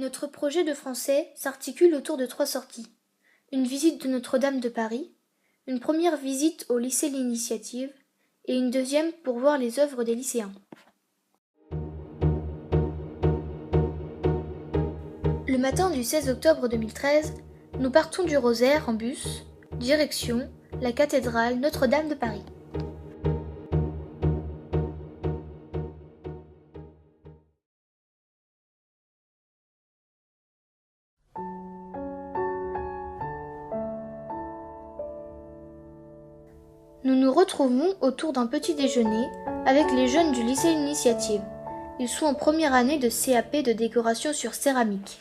Notre projet de français s'articule autour de 3 sorties. Une visite de Notre-Dame de Paris, une première visite au lycée L'Initiative et une deuxième pour voir les œuvres des lycéens. Le matin du 16 octobre 2013, nous partons du Rosaire en bus, direction la cathédrale Notre-Dame de Paris. Nous nous retrouvons autour d'un petit déjeuner avec les jeunes du lycée L'Initiative. Ils sont en première année de CAP de décoration sur céramique.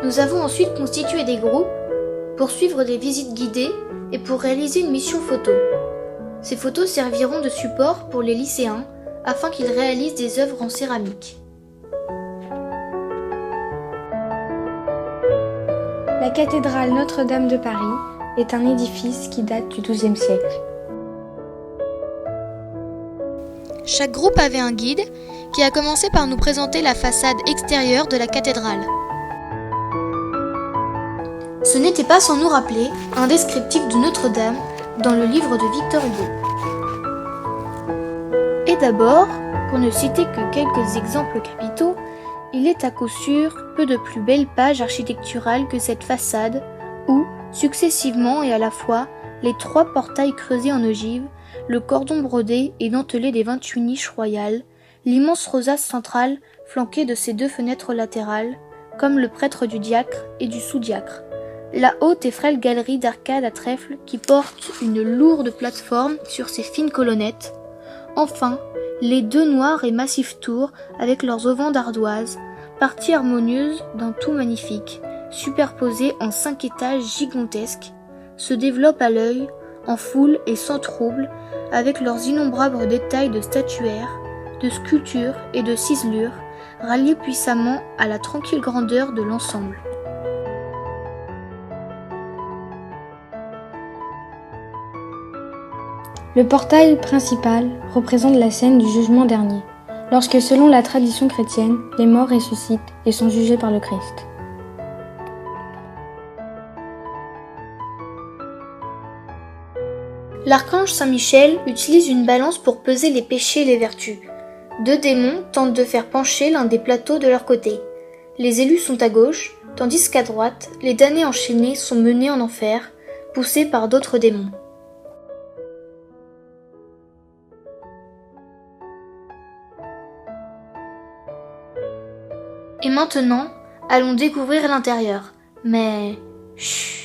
Nous avons ensuite constitué des groupes pour suivre des visites guidées et pour réaliser une mission photo. Ces photos serviront de support pour les lycéens afin qu'ils réalisent des œuvres en céramique. La cathédrale Notre-Dame de Paris est un édifice qui date du XIIe siècle. Chaque groupe avait un guide qui a commencé par nous présenter la façade extérieure de la cathédrale. Ce n'était pas sans nous rappeler un descriptif de Notre-Dame dans le livre de Victor Hugo. Et d'abord, pour ne citer que quelques exemples capitaux, il est à coup sûr peu de plus belles pages architecturales que cette façade où, successivement et à la fois, les 3 portails creusés en ogive, le cordon brodé et dentelé des 28 niches royales, l'immense rosace centrale flanquée de ses 2 fenêtres latérales, comme le prêtre du diacre et du sous-diacre, la haute et frêle galerie d'arcades à trèfle qui porte une lourde plateforme sur ses fines colonnettes, enfin, les 2 noirs et massifs tours avec leurs auvents d'ardoise, partie harmonieuse d'un tout magnifique, superposés en 5 étages gigantesques, se développent à l'œil, en foule et sans trouble, avec leurs innombrables détails de statuaire, de sculptures et de ciselures, ralliés puissamment à la tranquille grandeur de l'ensemble. Le portail principal représente la scène du jugement dernier, lorsque selon la tradition chrétienne, les morts ressuscitent et sont jugés par le Christ. L'archange Saint-Michel utilise une balance pour peser les péchés et les vertus. 2 démons tentent de faire pencher l'un des plateaux de leur côté. Les élus sont à gauche, tandis qu'à droite, les damnés enchaînés sont menés en enfer, poussés par d'autres démons. Et maintenant, allons découvrir l'intérieur. Mais... chut.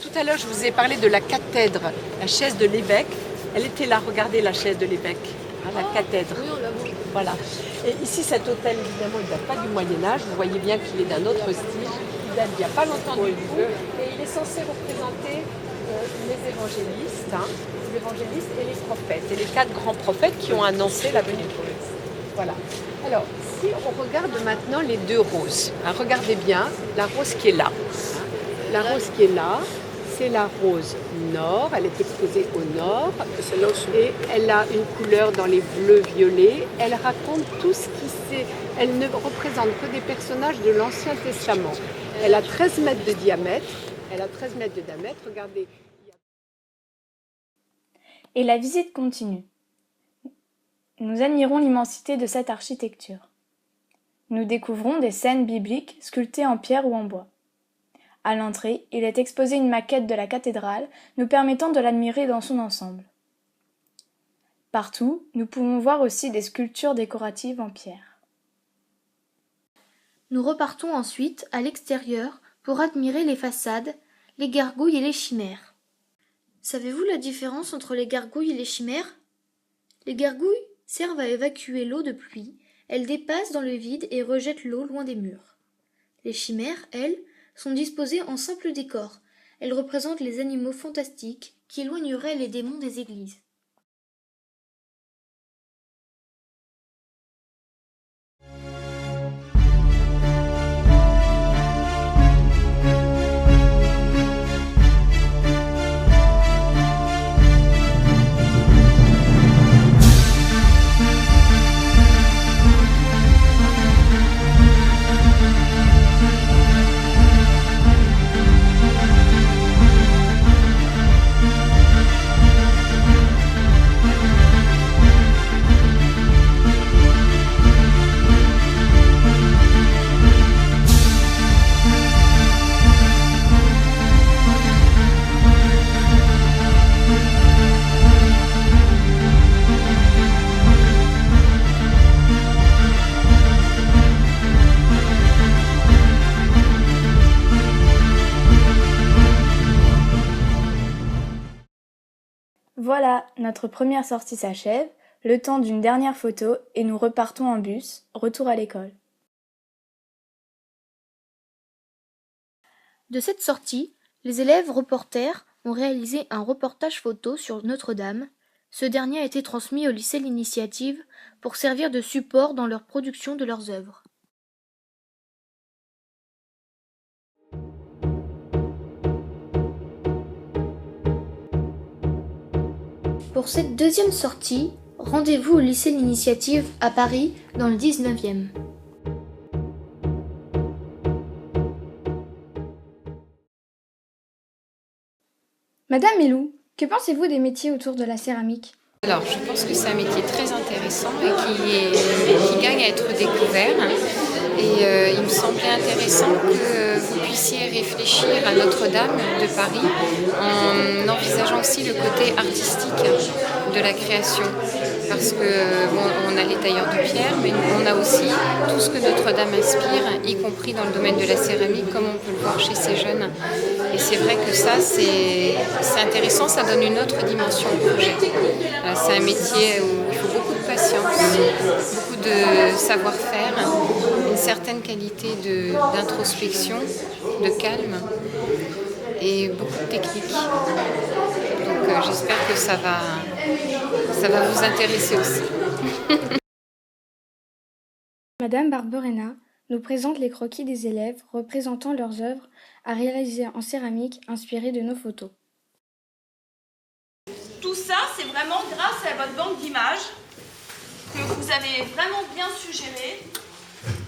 Tout à l'heure, je vous ai parlé de la cathèdre, la chaise de l'évêque. Elle était là, regardez la chaise de l'évêque, la cathèdre. Oui, on la voit. Voilà. Et ici, cet hôtel, évidemment, il ne date pas du Moyen-Âge. Vous voyez bien qu'il est d'un autre style. Il date d'il n'y a pas longtemps du tout. Et il est censé représenter les évangélistes, et les prophètes. Et les 4 grands prophètes qui ont annoncé la venue de Christ. Voilà. Alors, si on regarde maintenant les 2 roses, regardez bien la rose qui est là. La rose qui est là, c'est la rose nord, elle est exposée au nord et elle a une couleur dans les bleus violets. Elle raconte tout ce qui s'est... Elle ne représente que des personnages de l'Ancien Testament. Elle a 13 mètres de diamètre. Regardez. Et la visite continue. Nous admirons l'immensité de cette architecture. Nous découvrons des scènes bibliques sculptées en pierre ou en bois. À l'entrée, il est exposé une maquette de la cathédrale, nous permettant de l'admirer dans son ensemble. Partout, nous pouvons voir aussi des sculptures décoratives en pierre. Nous repartons ensuite à l'extérieur pour admirer les façades, les gargouilles et les chimères. Savez-vous la différence entre les gargouilles et les chimères ? Les gargouilles servent à évacuer l'eau de pluie, elles dépassent dans le vide et rejettent l'eau loin des murs. Les chimères, elles, sont disposées en simples décors. Elles représentent les animaux fantastiques qui éloigneraient les démons des églises. Voilà, notre première sortie s'achève, le temps d'une dernière photo et nous repartons en bus, retour à l'école. De cette sortie, les élèves reporters ont réalisé un reportage photo sur Notre-Dame. Ce dernier a été transmis au lycée L'Initiative pour servir de support dans leur production de leurs œuvres. Pour cette deuxième sortie, rendez-vous au lycée L'Initiative à Paris dans le 19e. Madame Melou, que pensez-vous des métiers autour de la céramique ? Alors, je pense que c'est un métier très intéressant et qui gagne à être découvert. Et il me semblait intéressant que vous puissiez réfléchir à Notre-Dame de Paris en envisageant aussi le côté artistique de la création. Parce que bon, on a les tailleurs de pierre, mais on a aussi tout ce que Notre-Dame inspire, y compris dans le domaine de la céramique, comme on peut le voir chez ces jeunes. Et c'est vrai que ça, c'est intéressant, ça donne une autre dimension au projet. C'est un métier où il faut beaucoup de patience, beaucoup de savoir-faire, une certaine qualité d'introspection, de calme et beaucoup de technique. Donc j'espère que ça va vous intéresser aussi. Madame Barberena nous présente les croquis des élèves représentant leurs œuvres à réaliser en céramique inspirées de nos photos. Tout ça, c'est vraiment grâce à votre banque d'images que vous avez vraiment bien suggéré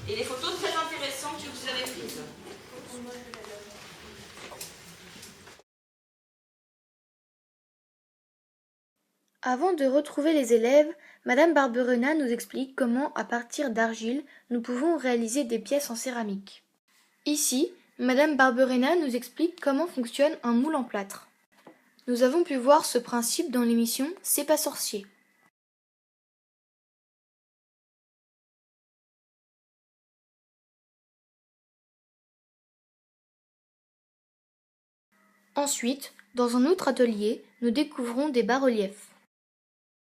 et les photos très intéressantes que vous avez prises. Avant de retrouver les élèves, Madame Barberena nous explique comment, à partir d'argile, nous pouvons réaliser des pièces en céramique. Ici, Madame Barberena nous explique comment fonctionne un moule en plâtre. Nous avons pu voir ce principe dans l'émission C'est pas sorcier. Ensuite, dans un autre atelier, nous découvrons des bas-reliefs.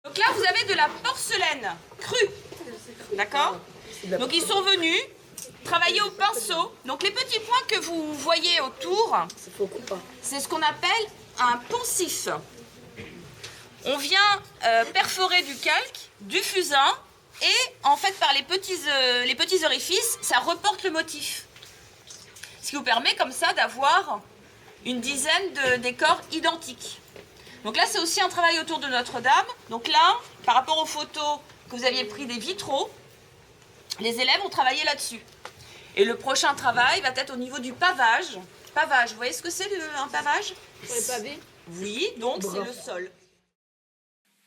Donc là, vous avez de la porcelaine crue, d'accord ? Donc ils sont venus travailler au pinceau. Donc les petits points que vous voyez autour, c'est ce qu'on appelle un poncif. On vient perforer du calque, du fusain, et en fait par les petits orifices, ça reporte le motif. Ce qui vous permet comme ça d'avoir une dizaine de décors identiques. Donc là, c'est aussi un travail autour de Notre-Dame. Donc là, par rapport aux photos que vous aviez prises des vitraux, les élèves ont travaillé là-dessus. Et le prochain travail va être au niveau du pavage. Pavage, vous voyez ce que c'est un pavage? Pour les pavés? Oui, donc c'est le sol.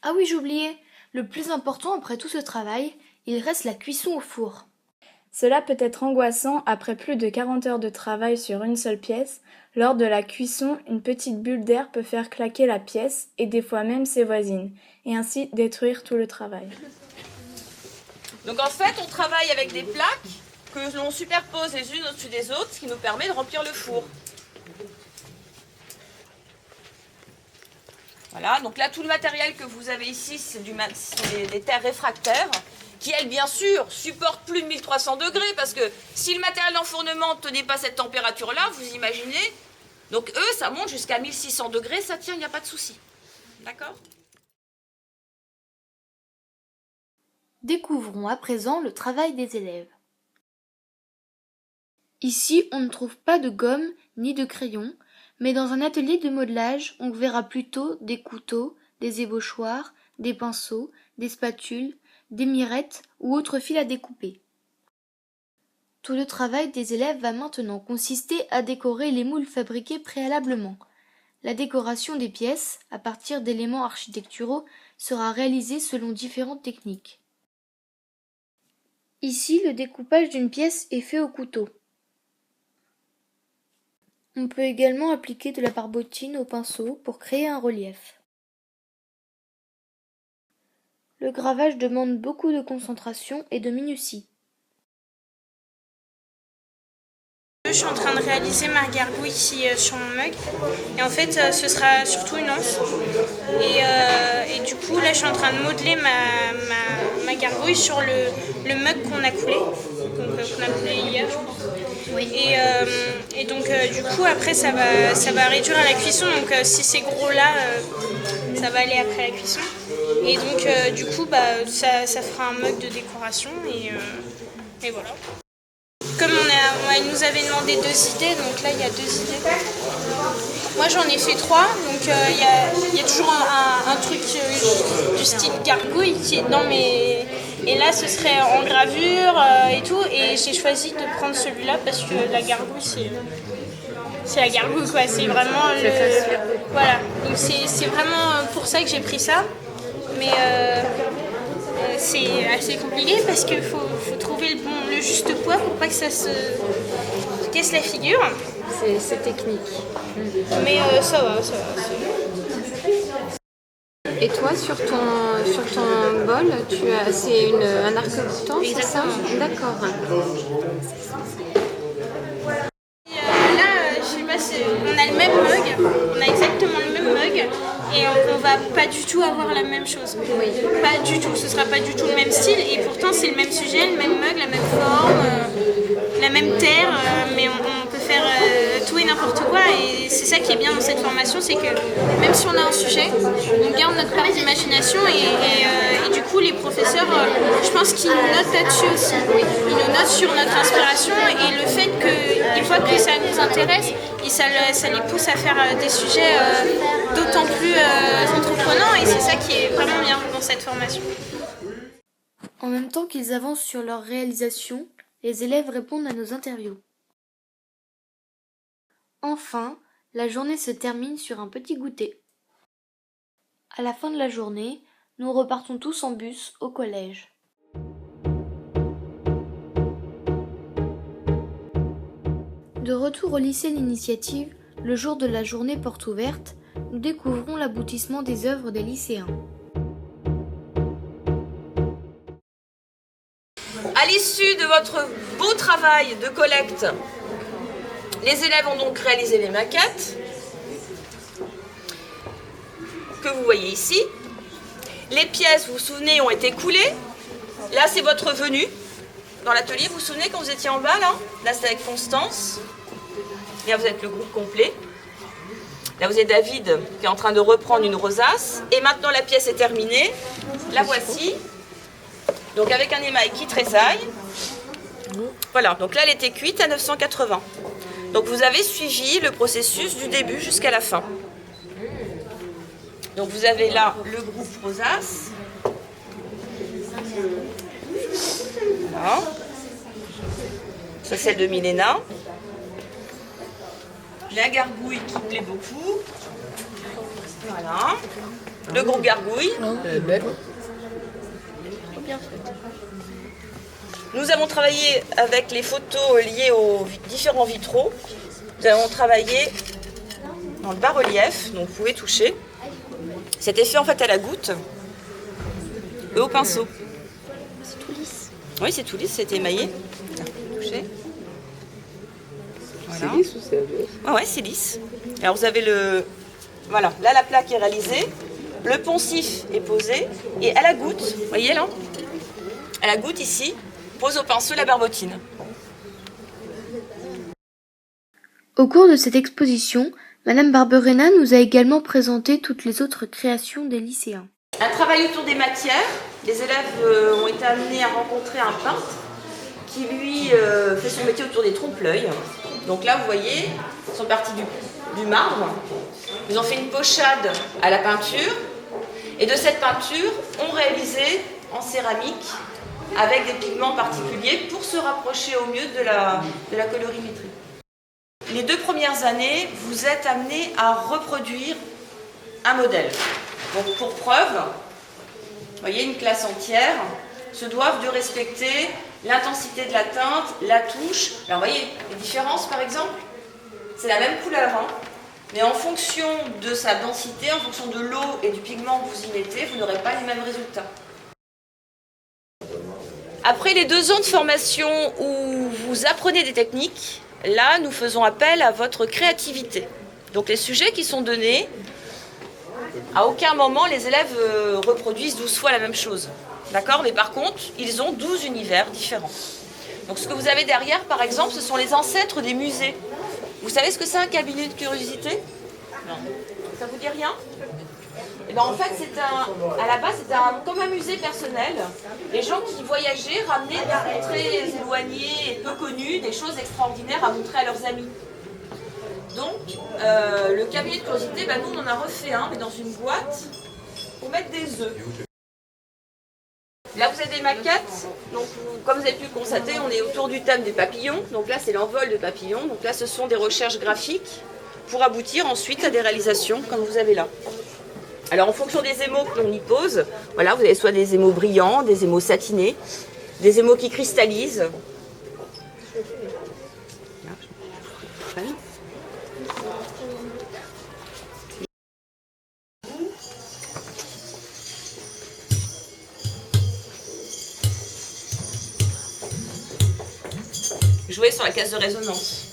Ah oui, j'oubliais. Le plus important après tout ce travail, il reste la cuisson au four. Cela peut être angoissant après plus de 40 heures de travail sur une seule pièce. Lors de la cuisson, une petite bulle d'air peut faire claquer la pièce et des fois même ses voisines, et ainsi détruire tout le travail. Donc en fait, on travaille avec des plaques que l'on superpose les unes au-dessus des autres, ce qui nous permet de remplir le four. Voilà, donc là, tout le matériel que vous avez ici, c'est des terres réfractaires, qui, elles, bien sûr, supportent plus de 1300 degrés, parce que si le matériel d'enfournement ne tenait pas cette température-là, vous imaginez, donc eux, ça monte jusqu'à 1600 degrés, ça tient, il n'y a pas de souci. D'accord ? Découvrons à présent le travail des élèves. Ici, on ne trouve pas de gomme ni de crayon, mais dans un atelier de modelage, on verra plutôt des couteaux, des ébauchoirs, des pinceaux, des spatules, des mirettes ou autres fils à découper. Tout le travail des élèves va maintenant consister à décorer les moules fabriqués préalablement. La décoration des pièces, à partir d'éléments architecturaux, sera réalisée selon différentes techniques. Ici, le découpage d'une pièce est fait au couteau. On peut également appliquer de la barbotine au pinceau pour créer un relief. Le gravage demande beaucoup de concentration et de minutie. Je suis en train de réaliser ma gargouille ici sur mon mug et en fait ce sera surtout une anse et du coup là je suis en train de modeler ma gargouille sur le mug qu'on a coulé, qu'on a coulé hier je pense. Oui. Et donc du coup après ça va réduire à la cuisson, donc si c'est gros là ça va aller après la cuisson et donc du coup ça fera un mug de décoration et voilà. Comme il nous avait demandé 2 idées, donc là il y a 2 idées. Moi j'en ai fait 3, donc il y a toujours un truc du style gargouille qui est dedans, et là ce serait en gravure et tout, et j'ai choisi de prendre celui-là parce que la gargouille c'est la gargouille quoi, c'est vraiment le... Voilà, donc c'est vraiment pour ça que j'ai pris ça, mais c'est assez compliqué parce qu'il faut trouver le juste poids pour pas que ça se casse la figure. C'est technique. Mais ça va. Et toi, sur ton bol, c'est un arc-boutant, c'est ça? D'accord. Là, je sais pas si on a le même mug, on a exactement le même mug. Et on va pas du tout avoir la même chose. Oui. Pas du tout, ce sera pas du tout le même style et pourtant c'est le même sujet, le même mug, la même forme, la même terre, mais on peut faire tout et n'importe quoi et c'est ça qui est bien dans cette formation, c'est que même si on a un sujet, on garde notre part d'imagination et du coup les professeurs, je pense qu'ils nous notent là-dessus aussi. Ils nous notent sur notre inspiration et le fait qu'ils voient que ça nous intéresse et ça les pousse à faire des sujets d'autant plus entreprenants et c'est ça qui est vraiment bien dans cette formation. En même temps qu'ils avancent sur leur réalisation, les élèves répondent à nos interviews. Enfin, la journée se termine sur un petit goûter. À la fin de la journée, nous repartons tous en bus au collège. De retour au lycée L'Initiative, le jour de la journée porte ouverte, nous découvrons l'aboutissement des œuvres des lycéens. À l'issue de votre beau travail de collecte, les élèves ont donc réalisé les maquettes que vous voyez ici. Les pièces, vous vous souvenez, ont été coulées. Là, c'est votre venue dans l'atelier. Vous vous souvenez quand vous étiez en bas, là? Là, c'est avec Constance. Là, vous êtes le groupe complet. Là, vous avez David qui est en train de reprendre une rosace. Et maintenant, la pièce est terminée. La voici. Donc, avec un émail qui tressaille. Voilà, donc là, elle était cuite à 980. Donc vous avez suivi le processus du début jusqu'à la fin. Donc vous avez là le groupe Rosace. Voilà. Ça, c'est celle de Milena. La gargouille qui plaît beaucoup. Voilà. Le groupe gargouille. Nous avons travaillé avec les photos liées aux différents vitraux. Nous avons travaillé dans le bas-relief, donc vous pouvez toucher. C'était fait en fait à la goutte et au pinceau. C'est tout lisse. Oui, c'est tout lisse, c'est émaillé. Touchez. Voilà. C'est lisse ou c'est Ouais, c'est lisse. Alors vous avez le... Voilà, là la plaque est réalisée. Le poncif est posé. Et à la goutte, vous voyez là, à la goutte ici, pose au pinceau la barbotine. Au cours de cette exposition, Madame Barberena nous a également présenté toutes les autres créations des lycéens. Un travail autour des matières. Les élèves ont été amenés à rencontrer un peintre qui lui fait son métier autour des trompe-l'œil. Donc là, vous voyez, ils sont partis du marbre. Ils ont fait une pochade à la peinture. Et de cette peinture, on réalisé en céramique avec des pigments particuliers pour se rapprocher au mieux de la colorimétrie. Les 2 premières années, vous êtes amenés à reproduire un modèle. Donc pour preuve, vous voyez, une classe entière se doivent de respecter l'intensité de la teinte, la touche. Alors vous voyez, les différences par exemple, c'est la même couleur, hein, mais en fonction de sa densité, en fonction de l'eau et du pigment que vous y mettez, vous n'aurez pas les mêmes résultats. Après les 2 ans de formation où vous apprenez des techniques, là nous faisons appel à votre créativité. Donc les sujets qui sont donnés, à aucun moment les élèves reproduisent 12 fois la même chose. D'accord? Mais par contre, ils ont 12 univers différents. Donc ce que vous avez derrière, par exemple, ce sont les ancêtres des musées. Vous savez ce que c'est un cabinet de curiosité? Non. Ça vous dit rien? Et ben en fait, à la base, c'était comme un musée personnel. Les gens qui voyageaient ramenaient des contrées éloignées et peu connues, des choses extraordinaires à montrer à leurs amis. Donc, le cabinet de curiosité, ben, nous on en a refait un, mais dans une boîte, pour mettre des œufs. Là, vous avez des maquettes. Donc, comme vous avez pu le constater, on est autour du thème des papillons. Donc là, c'est l'envol de papillons. Donc là, ce sont des recherches graphiques pour aboutir ensuite à des réalisations, comme vous avez là. Alors, en fonction des émaux que l'on y pose, voilà, vous avez soit des émaux brillants, des émaux satinés, des émaux qui cristallisent. Jouer sur la caisse de résonance.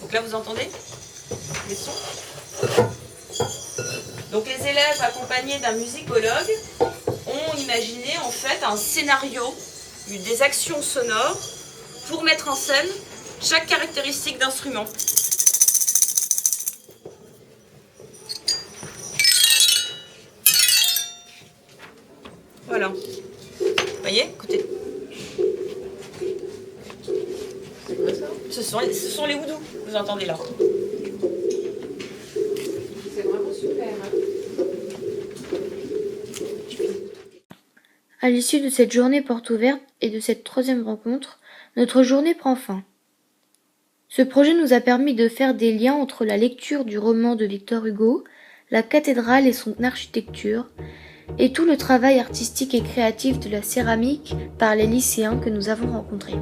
Donc là, vous entendez les sons. Donc les élèves accompagnés d'un musicologue ont imaginé en fait un scénario, des actions sonores pour mettre en scène chaque caractéristique d'instrument. Voilà. Vous voyez, écoutez. Ce sont les oudous, vous entendez là. C'est vraiment super. À l'issue de cette journée porte ouverte et de cette 3e rencontre, notre journée prend fin. Ce projet nous a permis de faire des liens entre la lecture du roman de Victor Hugo, la cathédrale et son architecture, et tout le travail artistique et créatif de la céramique par les lycéens que nous avons rencontrés.